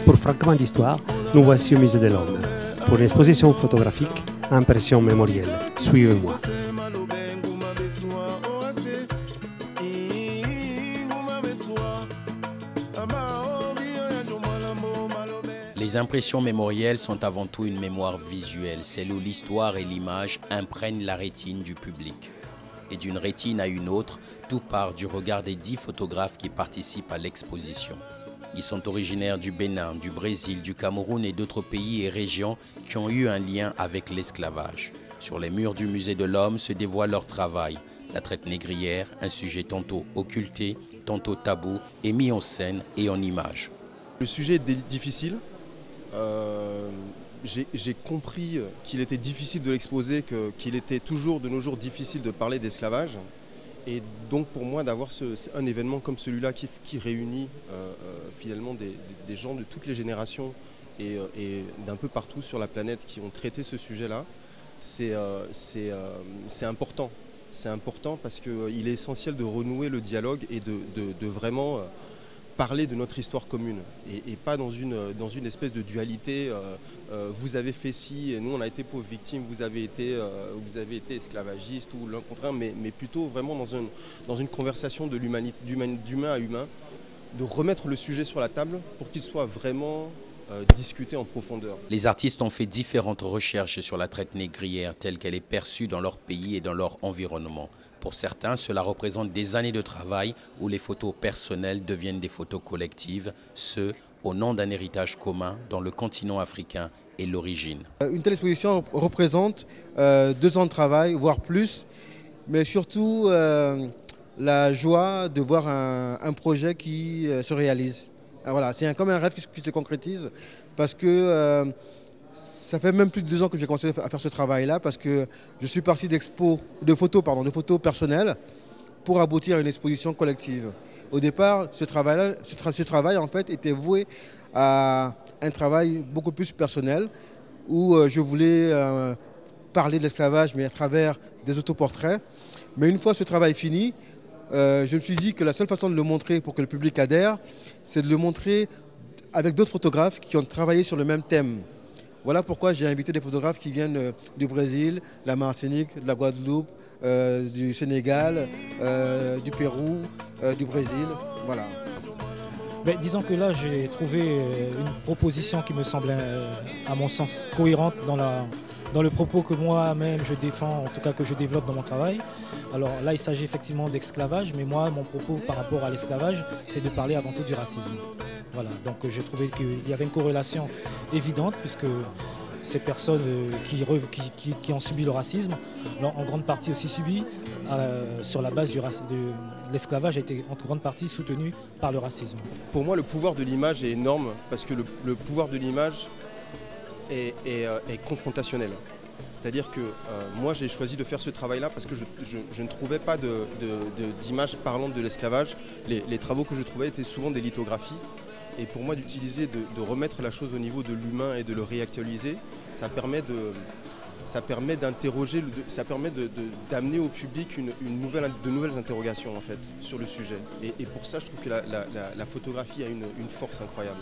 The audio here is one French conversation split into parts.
Pour Fragments d'Histoire, nous voici au Musée de l'Homme pour une exposition photographique Impression mémorielle. Suivez-moi. Les impressions mémorielles sont avant tout une mémoire visuelle, celle où l'histoire et l'image imprègnent la rétine du public. Et d'une rétine à une autre, tout part du regard des 10 photographes qui participent à l'exposition. Ils sont originaires du Bénin, du Brésil, du Cameroun et d'autres pays et régions qui ont eu un lien avec l'esclavage. Sur les murs du Musée de l'Homme se dévoile leur travail. La traite négrière, un sujet tantôt occulté, tantôt tabou, est mis en scène et en image. Le sujet est difficile. J'ai compris qu'il était difficile de l'exposer, qu'il était toujours de nos jours difficile de parler d'esclavage. Et donc pour moi d'avoir un événement comme celui-là qui réunit finalement des gens de toutes les générations et d'un peu partout sur la planète qui ont traité ce sujet-là, c'est important. C'est important parce qu'il est essentiel de renouer le dialogue et de vraiment parler de notre histoire commune et pas dans une espèce de dualité. Vous avez fait ci, et nous on a été pauvres victimes, vous avez été esclavagiste ou l'un contre un, mais plutôt vraiment dans une conversation de l'humanité, d'humain à humain, de remettre le sujet sur la table pour qu'il soit vraiment discuté en profondeur. Les artistes ont fait différentes recherches sur la traite négrière telle qu'elle est perçue dans leur pays et dans leur environnement. Pour certains, cela représente des années de travail où les photos personnelles deviennent des photos collectives, ce, au nom d'un héritage commun dont le continent africain est l'origine. Une telle exposition représente 2 ans de travail, voire plus, mais surtout la joie de voir un projet qui se réalise. Voilà, c'est comme un rêve qui se concrétise parce que ça fait même plus de 2 ans que j'ai commencé à faire ce travail-là parce que je suis parti de photos personnelles pour aboutir à une exposition collective. Au départ, ce travail en fait était voué à un travail beaucoup plus personnel où je voulais parler de l'esclavage mais à travers des autoportraits. Mais une fois ce travail fini, je me suis dit que la seule façon de le montrer pour que le public adhère, c'est de le montrer avec d'autres photographes qui ont travaillé sur le même thème. Voilà pourquoi j'ai invité des photographes qui viennent du Brésil, de la Martinique, de la Guadeloupe, du Sénégal, du Pérou, du Brésil. Voilà. Mais disons que là, j'ai trouvé une proposition qui me semble, à mon sens, cohérente dans le propos que moi-même je défends, en tout cas que je développe dans mon travail. Alors là, il s'agit effectivement d'esclavage, mais moi, mon propos par rapport à l'esclavage, c'est de parler avant tout du racisme. Voilà, donc j'ai trouvé qu'il y avait une corrélation évidente, puisque ces personnes qui ont subi le racisme l'ont en grande partie aussi subi sur la base de l'esclavage a été en grande partie soutenu par le racisme. Pour moi, le pouvoir de l'image est énorme, parce que le pouvoir de l'image est confrontationnel. C'est-à-dire que moi j'ai choisi de faire ce travail-là parce que je ne trouvais pas d'image parlante de l'esclavage. Les travaux que je trouvais étaient souvent des lithographies. Et pour moi d'utiliser, de remettre la chose au niveau de l'humain et de le réactualiser, ça permet d'interroger, ça permet d'amener au public de nouvelles interrogations en fait sur le sujet. Et pour ça je trouve que la photographie a une force incroyable.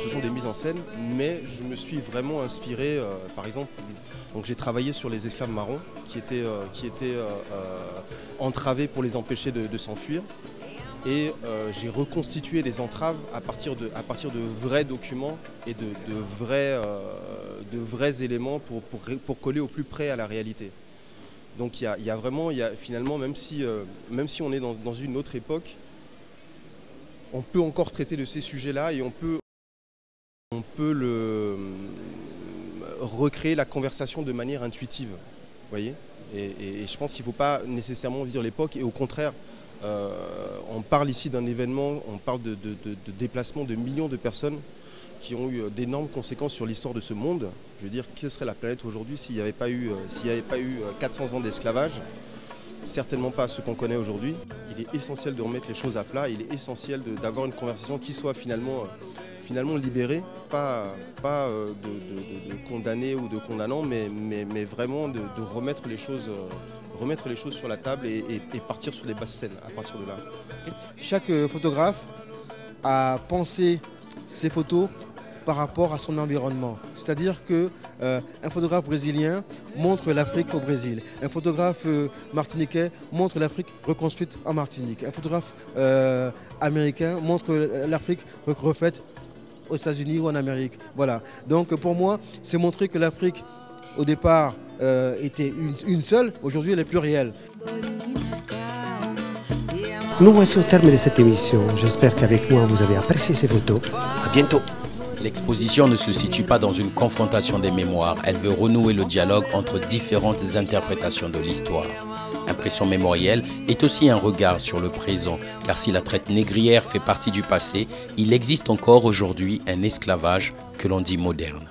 Ce sont des mises en scène, mais je me suis vraiment inspiré, par exemple, donc j'ai travaillé sur les esclaves marrons qui étaient entravés pour les empêcher de s'enfuir. Et j'ai reconstitué les entraves à partir de vrais documents et de vrais éléments pour coller au plus près à la réalité. Donc il y a vraiment, finalement, même si on est dans une autre époque, on peut encore traiter de ces sujets-là et on peut recréer la conversation de manière intuitive. Vous voyez, et je pense qu'il ne faut pas nécessairement vivre l'époque, et au contraire, on parle ici d'un événement, on parle de déplacement de millions de personnes qui ont eu d'énormes conséquences sur l'histoire de ce monde. Je veux dire, quelle serait la planète aujourd'hui s'il n'y avait pas eu 400 ans d'esclavage? Certainement pas ce qu'on connaît aujourd'hui. Il est essentiel de remettre les choses à plat, il est essentiel d'avoir une conversation qui soit finalement libérée, pas de condamner ou de condamnant, mais vraiment de remettre les choses sur la table et partir sur des basses scènes à partir de là. Chaque photographe a pensé ses photos par rapport à son environnement. C'est-à-dire qu'un photographe brésilien montre l'Afrique au Brésil. Un photographe martiniquais montre l'Afrique reconstruite en Martinique. Un photographe américain montre l'Afrique refaite aux États-Unis ou en Amérique. Voilà. Donc pour moi, c'est montrer que l'Afrique, au départ, était une seule. Aujourd'hui, elle est plurielle. Nous voici au terme de cette émission. J'espère qu'avec moi, vous avez apprécié ces photos. À bientôt. L'exposition ne se situe pas dans une confrontation des mémoires. Elle veut renouer le dialogue entre différentes interprétations de l'histoire. Impression mémorielle est aussi un regard sur le présent, car si la traite négrière fait partie du passé, il existe encore aujourd'hui un esclavage que l'on dit moderne.